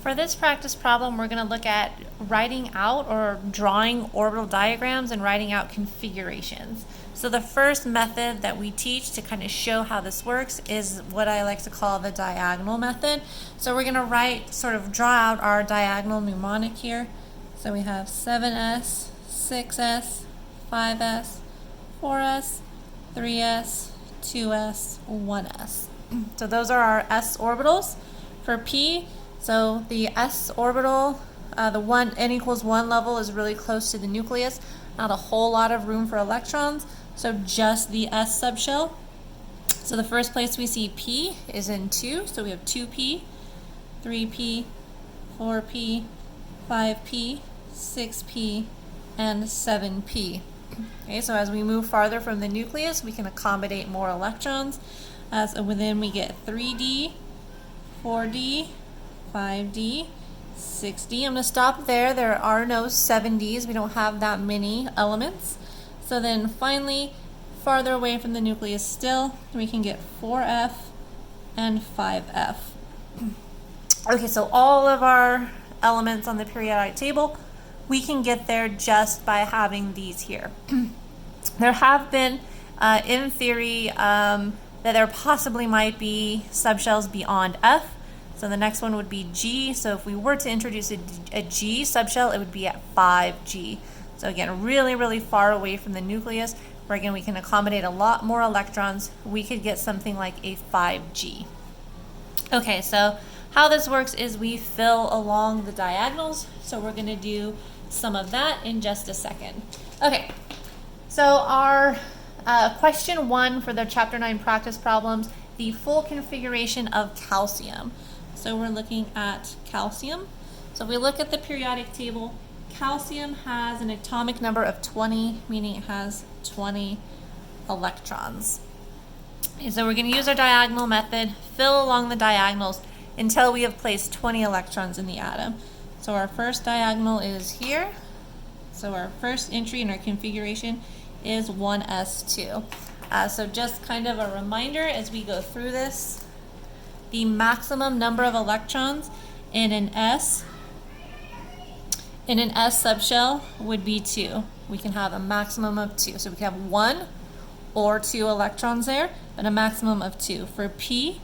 For this practice problem, we're going to look at writing out or drawing orbital diagrams and writing out configurations. So the first method that we teach to kind of show how this works is what I like to call the diagonal method. So we're going to draw out our diagonal mnemonic here. So we have 7s, 6s, 5s, 4s, 3s, 2s, 1s. So those are our s orbitals. For p, so the s orbital, the n equals 1 level is really close to the nucleus, not a whole lot of room for electrons, so just the s subshell. So the first place we see p is in 2, so we have 2p, 3p, 4p, 5p, 6p, and 7p. Okay, so as we move farther from the nucleus, we can accommodate more electrons. So within we get 3d, 4d, 5d, 6d. I'm going to stop there. There are no 7ds. We don't have that many elements. So then finally, farther away from the nucleus still, we can get 4f and 5f. Okay, so all of our elements on the periodic table, we can get there just by having these here. There have been, in theory, that there possibly might be subshells beyond F. So the next one would be G. So if we were to introduce a G subshell, it would be at 5G. So again, really, really far away from the nucleus, where again we can accommodate a lot more electrons. We could get something like a 5G. Okay, so how this works is we fill along the diagonals. So we're going to do some of that in just a second. Okay, so our question 1 for the Chapter 9 practice problems, the full configuration of calcium. So we're looking at calcium. So if we look at the periodic table, calcium has an atomic number of 20, meaning it has 20 electrons. Okay, so we're going to use our diagonal method, fill along the diagonals until we have placed 20 electrons in the atom. So our first diagonal is here. So our first entry in our configuration is 1s2. So just kind of a reminder as we go through this, the maximum number of electrons in an S subshell would be 2. We can have a maximum of 2. So we can have 1 or 2 electrons there, but a maximum of 2. For P,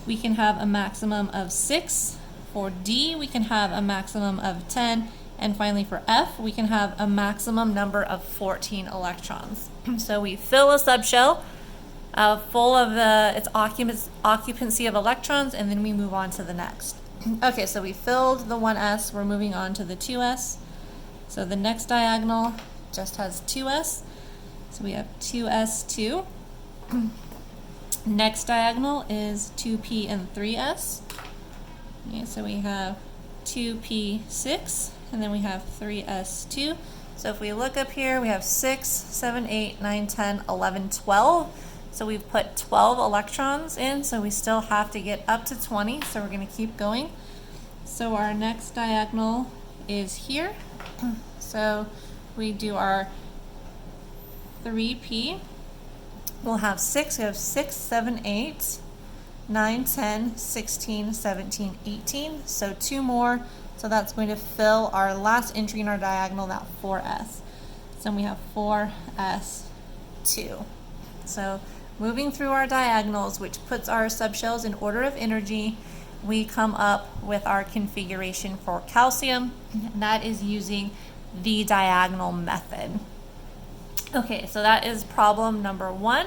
we can have a maximum of 6. For D, we can have a maximum of 10. And finally for F, we can have a maximum number of 14 electrons. So we fill a subshell full of its occupancy of electrons, and then we move on to the next. Okay, so we filled the 1s, we're moving on to the 2s. So the next diagonal just has 2s. So we have 2s2. Next diagonal is 2p and 3s. Okay, so we have 2p6, and then we have 3s2. So if we look up here, we have 6, 7, 8, 9, 10, 11, 12. So we've put 12 electrons in, so we still have to get up to 20, so we're going to keep going. So our next diagonal is here. So we do our 3p. We'll have 6. We have 6, 7, 8, 9, 10, 16, 17, 18. So 2 more. So that's going to fill our last entry in our diagonal, that 4s. So we have 4s2. So moving through our diagonals, which puts our subshells in order of energy, we come up with our configuration for calcium, and that is using the diagonal method. Okay, so that is problem number 1.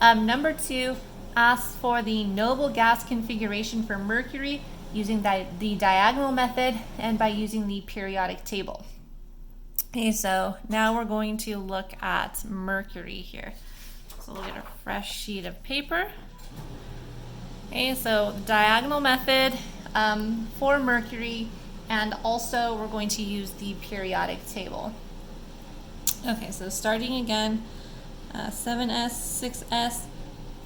Number 2 asks for the noble gas configuration for Mercury using the diagonal method and by using the periodic table. Okay, so now we're going to look at Mercury here. So we'll get a fresh sheet of paper. Okay, so the diagonal method for Mercury, and also we're going to use the periodic table. Okay, so starting again, 7s, 6s,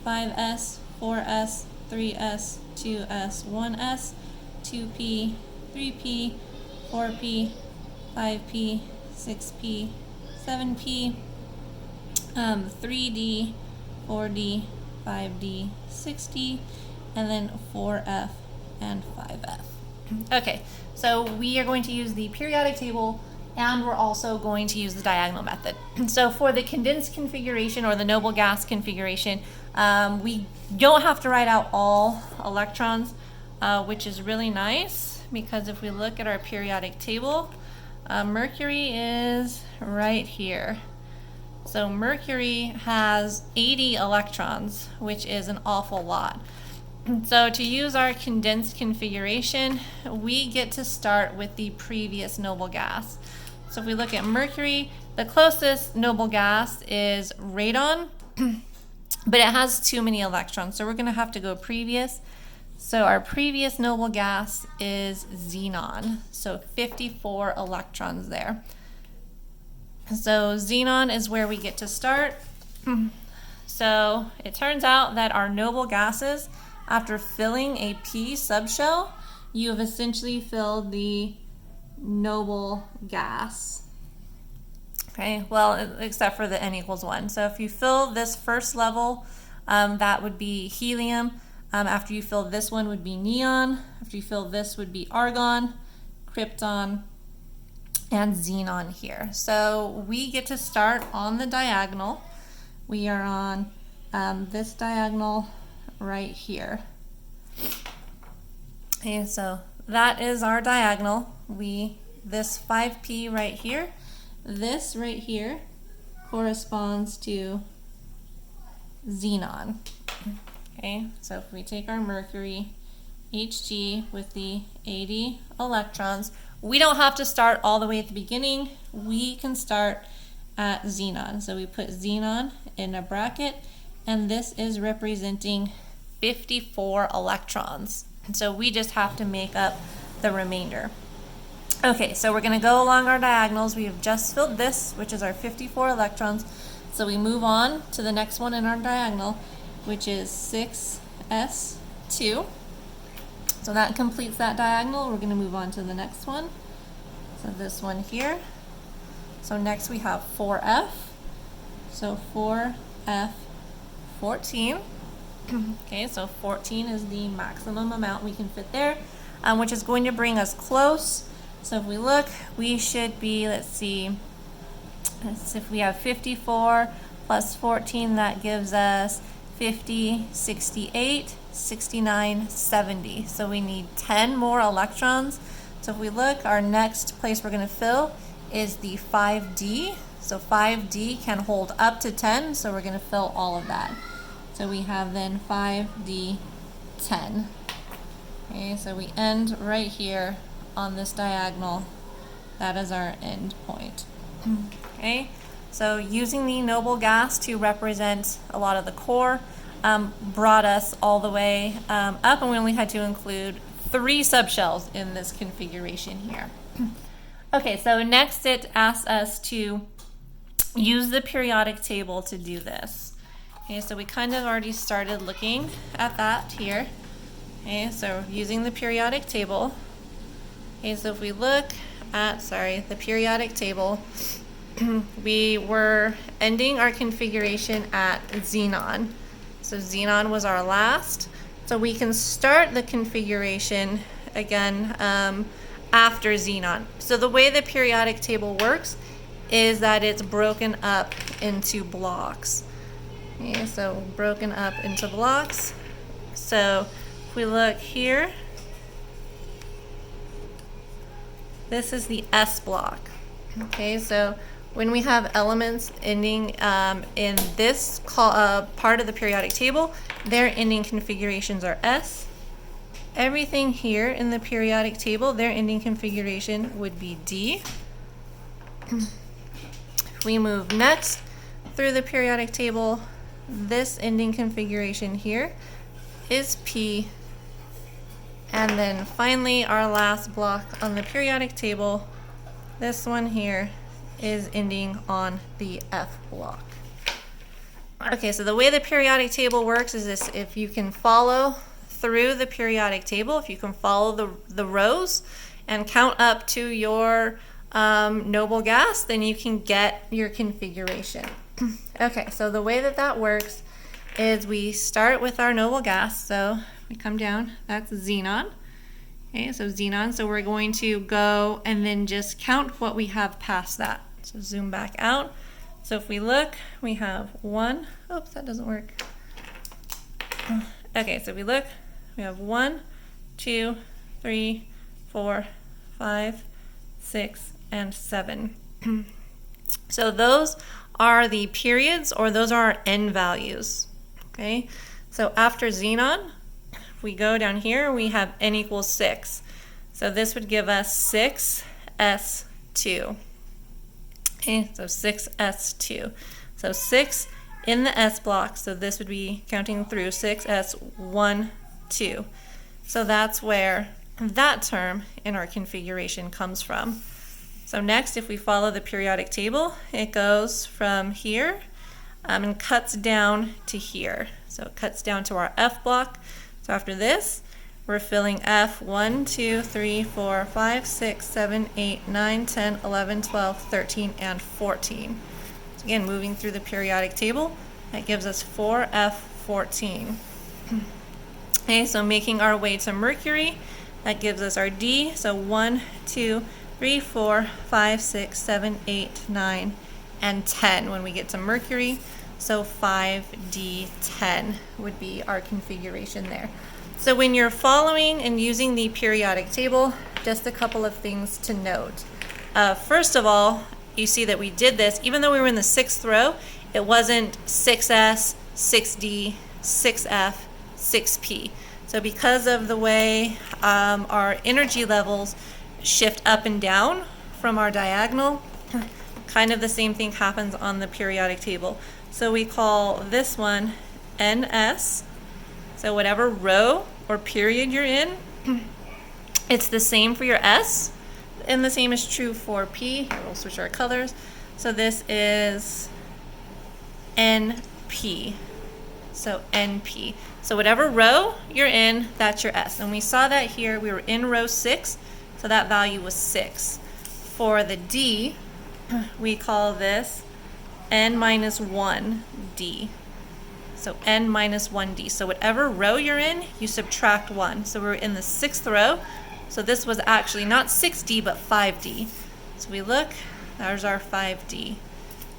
5s, 4s, 3s, 2s, 1s, 2p, 3p, 4p, 5p, 6p, 7p, 3d, 4d, 5d, 6d, and then 4f and 5f. Okay, so we are going to use the periodic table, and we're also going to use the diagonal method. So for the condensed configuration or the noble gas configuration, we don't have to write out all electrons, which is really nice, because if we look at our periodic table, Mercury is right here. So Mercury has 80 electrons, which is an awful lot. So to use our condensed configuration, we get to start with the previous noble gas. So if we look at Mercury, the closest noble gas is radon, but it has too many electrons, so we're going to have to go previous. So our previous noble gas is xenon, so 54 electrons there. So xenon is where we get to start. So it turns out that our noble gases, after filling a p subshell, you have essentially filled the noble gas. Okay, well, except for the n equals 1. So if you fill this first level, that would be helium. After you fill this one would be neon. After you fill this would be argon, krypton, and xenon here. So we get to start on the diagonal. We are on this diagonal right here. Okay, so that is our diagonal. This 5p right here, this right here corresponds to xenon. Okay, so if we take our Mercury, Hg with the 80 electrons, we don't have to start all the way at the beginning. We can start at xenon. So we put xenon in a bracket, and this is representing 54 electrons. And so we just have to make up the remainder. Okay, so we're going to go along our diagonals. We have just filled this, which is our 54 electrons. So we move on to the next one in our diagonal, which is 6s2. So that completes that diagonal. We're going to move on to the next one. So this one here. So next we have 4f. So 4f14. Okay, so 14 is the maximum amount we can fit there, which is going to bring us close. So if we look, we should be, let's see if we have 54 plus 14, that gives us 50, 68, 69, 70. So we need 10 more electrons. So if we look, our next place we're going to fill is the 5d. So 5d can hold up to 10, so we're going to fill all of that. So we have then 5d10. Okay, so we end right here on this diagonal. That is our end point. Okay, so using the noble gas to represent a lot of the core brought us all the way up, and we only had to include 3 subshells in this configuration here. Okay, so next it asks us to use the periodic table to do this. Okay, so we kind of already started looking at that here. Okay, so using the periodic table. Okay, so if we look at, the periodic table, we were ending our configuration at xenon. So xenon was our last. So we can start the configuration again after xenon. So the way the periodic table works is that it's broken up into blocks. Okay, so broken up into blocks. So if we look here, this is the S block. Okay, so when we have elements ending in this part of the periodic table, their ending configurations are S. Everything here in the periodic table, their ending configuration would be D. If we move next through the periodic table, this ending configuration here is P. And then finally, our last block on the periodic table, this one here, is ending on the F block. Okay, so the way the periodic table works is this: if you can follow through the periodic table, if you can follow the rows and count up to your noble gas, then you can get your configuration. Okay, so the way that works is we start with our noble gas. So we come down, that's xenon. Okay, so xenon. So we're going to go and then just count what we have past that. So zoom back out. So if we look, we have 1. Oops, that doesn't work. Okay, so if we look, we have 1, 2, 3, 4, 5, 6, and 7. So those are the periods, or those are our n values. Okay, so after xenon, if we go down here, we have n equals 6. So this would give us 6s2. Okay, so 6s2. So 6 in the s block, so this would be counting through 6s1, 2. So that's where that term in our configuration comes from. So next, if we follow the periodic table, it goes from here and cuts down to here. So it cuts down to our F block. So after this, we're filling F 1, 2, 3, 4, 5, 6, 7, 8, 9, 10, 11, 12, 13, and 14. So again, moving through the periodic table, that gives us 4F14. Okay, so making our way to Mercury, that gives us our D. So 1, 2, 3, 4, 5, 6, 7, 8, 9, and 10 when we get to Mercury. So 5D10 would be our configuration there. So when you're following and using the periodic table, just a couple of things to note. First of all, you see that we did this, even though we were in the 6th row, it wasn't 6S, 6D, 6F, 6P. So because of the way our energy levels shift up and down from our diagonal, kind of the same thing happens on the periodic table. So we call this one NS. So whatever row or period you're in, it's the same for your S, and the same is true for P. We'll switch our colors. So this is NP. So NP. So whatever row you're in, that's your S. And we saw that here, we were in row 6, so that value was 6. For the D, we call this N minus 1D. So N minus 1D. So whatever row you're in, you subtract 1. So we're in the 6th row. So this was actually not 6D, but 5D. So we look, there's our 5D.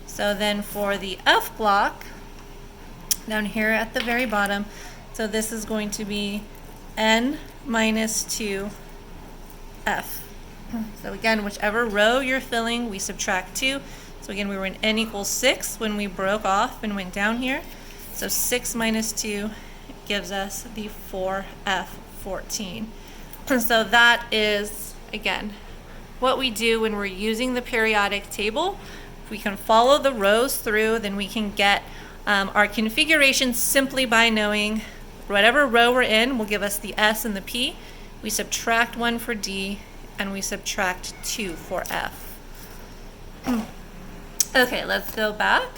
So then for the F block, down here at the very bottom, so this is going to be N minus 2F. So again, whichever row you're filling, we subtract 2. So again, we were in N equals 6 when we broke off and went down here. So 6 minus 2 gives us the 4F14. So that is, again, what we do when we're using the periodic table. If we can follow the rows through, then we can get our configuration simply by knowing whatever row we're in will give us the S and the P. We subtract 1 for D, and we subtract 2 for F. Okay, let's go back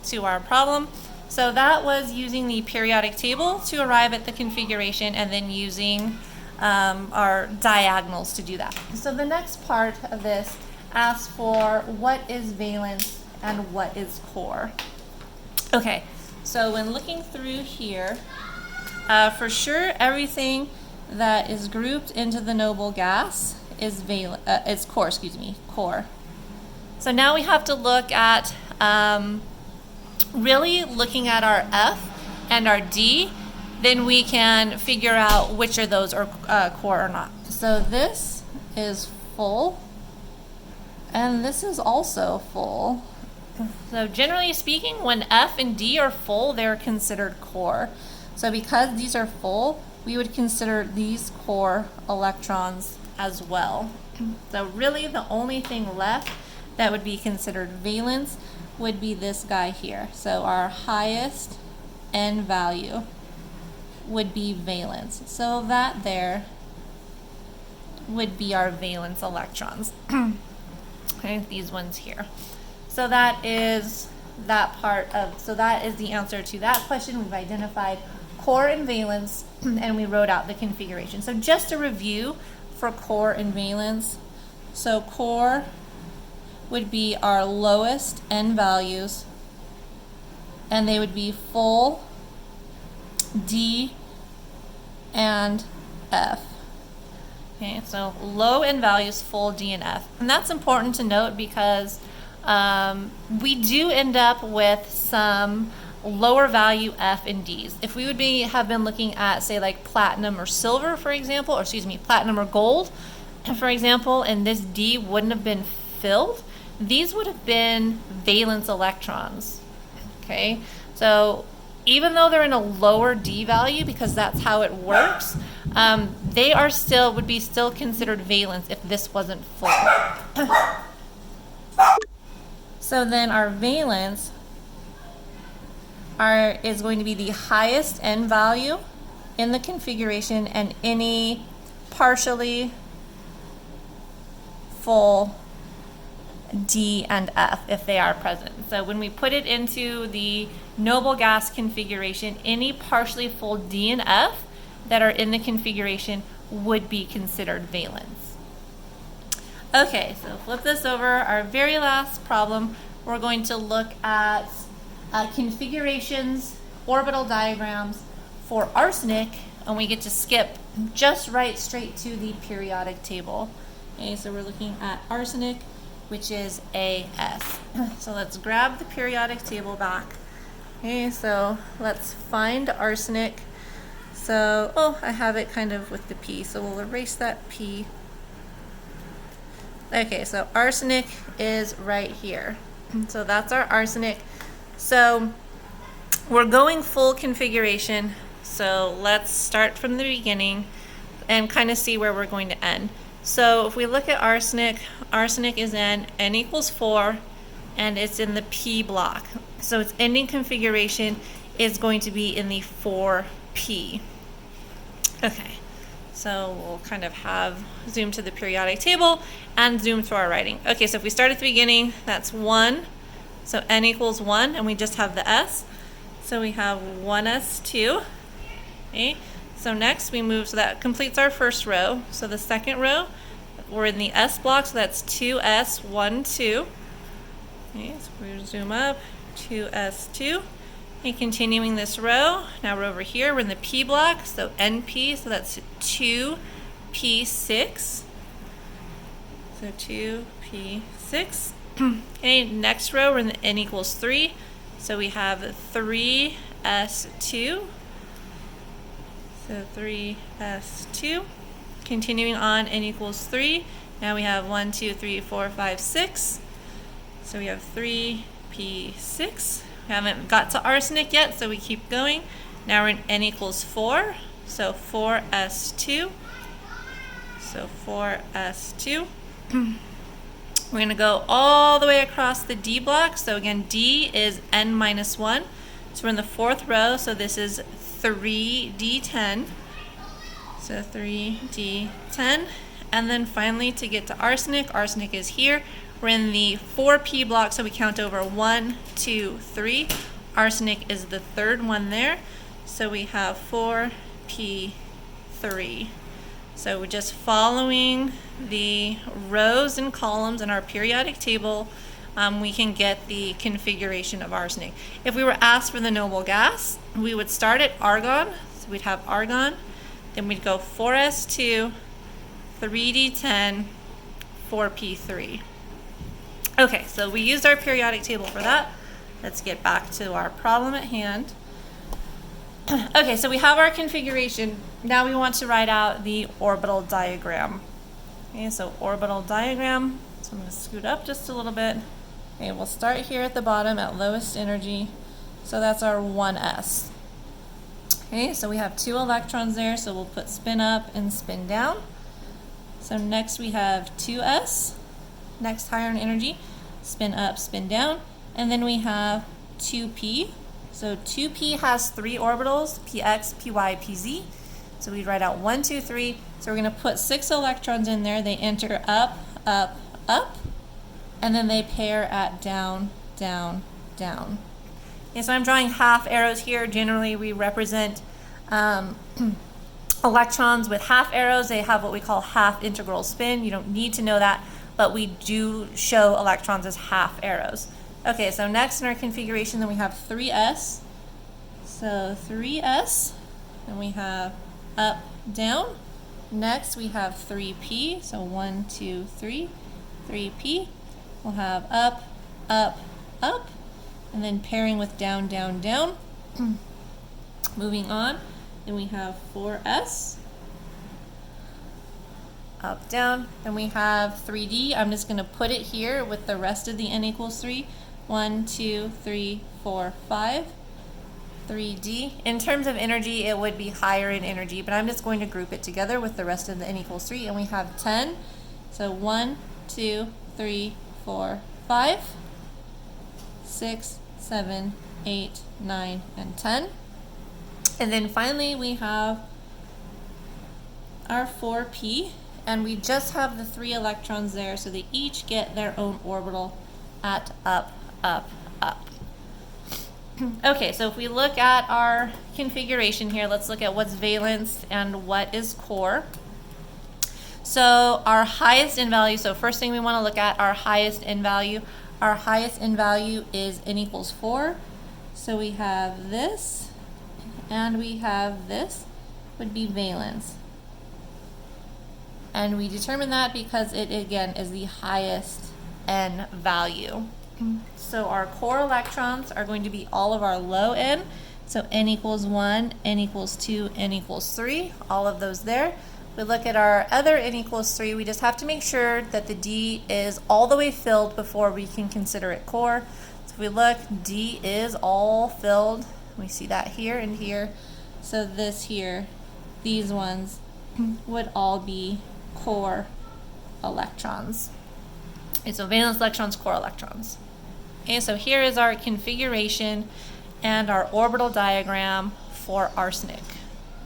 to our problem. So that was using the periodic table to arrive at the configuration, and then using our diagonals to do that. So the next part of this asks for what is valence and what is core. Okay, so when looking through here, for sure everything that is grouped into the noble gas is core, core. So now we have to look at really looking at our F and our D, then we can figure out which of those are core or not. So this is full, and this is also full. So generally speaking, when F and D are full, they're considered core. So because these are full, we would consider these core electrons as well. So really the only thing left that would be considered valence would be this guy here. So our highest N value would be valence. So that there would be our valence electrons. Okay, these ones here. So that is that part of, so that is the answer to that question. We've identified core and valence, and we wrote out the configuration. So just a review for core and valence. So core would be our lowest N values, and they would be full, D, and F. Okay, so low in values, full D and F. And that's important to note because we do end up with some lower value F and Ds. If we would have been looking at, say, like platinum or silver, for example, or excuse me, platinum or gold, for example, and this D wouldn't have been filled, these would have been valence electrons. Okay, so even though they're in a lower D value, because that's how it works, they would be still considered valence if this wasn't full. So then our valence is going to be the highest N value in the configuration and any partially full D and F if they are present. So when we put it into the noble gas configuration, any partially full D and F that are in the configuration would be considered valence. Okay, so flip this over. Our very last problem, we're going to look at configurations, orbital diagrams for arsenic, and we get to skip just right straight to the periodic table. Okay, so we're looking at arsenic, which is AS. So let's grab the periodic table back. Okay, so let's find arsenic. So, I have it kind of with the P, so we'll erase that P. Okay, so arsenic is right here. So that's our arsenic. So we're going full configuration. So let's start from the beginning and kind of see where we're going to end. So if we look at arsenic, arsenic is in N equals 4, and it's in the P block. So its ending configuration is going to be in the 4P. Okay, so we'll kind of zoom to the periodic table and zoom to our writing. Okay, so if we start at the beginning, that's 1. So N equals 1, and we just have the S. So we have 1s2. Okay, so next we move, so that completes our first row. So the second row, we're in the S block, so that's 2s12. Okay, so we zoom up, 2s2. And continuing this row, now we're over here, we're in the P block, so NP, so that's 2p6. So 2p6. Okay, next row, we're in the N equals 3, so we have 3s2. So 3s2. Continuing on, N equals 3. Now we have 1, 2, 3, 4, 5, 6. So we have 3p6. We haven't got to arsenic yet, so we keep going. Now we're in N equals 4. So 4s2. So 4s2. We're going to go all the way across the D block. So again, D is N minus 1. So we're in the fourth row. So this is 3D10. So 3D10. And then finally, to get to arsenic, arsenic is here. We're in the 4P block, so we count over 1, 2, 3. Arsenic is the third one there. So we have 4P3. So we're just following the rows and columns in our periodic table. We can get the configuration of arsenic. If we were asked for the noble gas, we would start at argon. So we'd have argon. Then we'd go 4s2, 3d10, 4p3. Okay, so we used our periodic table for that. Let's get back to our problem at hand. Okay, so we have our configuration. Now we want to write out the orbital diagram. Okay, so orbital diagram. So I'm going to scoot up just a little bit. Okay, we'll start here at the bottom at lowest energy. So that's our 1s. Okay, so we have 2 electrons there, so we'll put spin up and spin down. So next we have 2s. Next higher in energy, spin up, spin down, and then we have 2p. So 2p has 3 orbitals, px, py, pz. So we write out 1, 2, 3. So we're going to put 6 electrons in there. They enter up, up, up, and then they pair at down, down, down. Okay, so I'm drawing half arrows here. Generally, we represent electrons with half arrows. They have what we call half integral spin. You don't need to know that, but we do show electrons as half arrows. Okay, so next in our configuration, then we have 3s. So 3s, and we have up, down. Next we have 3p, so 1, 2, 3, 3p. We'll have up, up, up, and then pairing with down, down, down. Moving on, then we have 4s, up, down. Then we have 3d. I'm just going to put it here with the rest of the n equals 3. 1, 2, 3, 4, 5. 3d. In terms of energy, it would be higher in energy, but I'm just going to group it together with the rest of the n equals 3, and we have 10. So 1, 2, 3, 4, 5, 6, 7, 8, 9, and 10. And then finally we have our 4p, and we just have the 3 electrons there, so they each get their own orbital at up, up, up. Okay, so if we look at our configuration here, let's look at what's valence and what is core. So our highest n value, so first thing we want to look at our highest n value. Our highest n value is n equals 4. So we have this, and we have this, would be valence. And we determine that because it, again, is the highest n value. So our core electrons are going to be all of our low n. So n equals 1, n equals 2, n equals 3, all of those there. We look at our other n equals 3, we just have to make sure that the d is all the way filled before we can consider it core. So if we look, d is all filled. We see that here and here. So this here, these ones would all be core electrons. Okay, so valence electrons, core electrons. Okay, so here is our configuration and our orbital diagram for arsenic.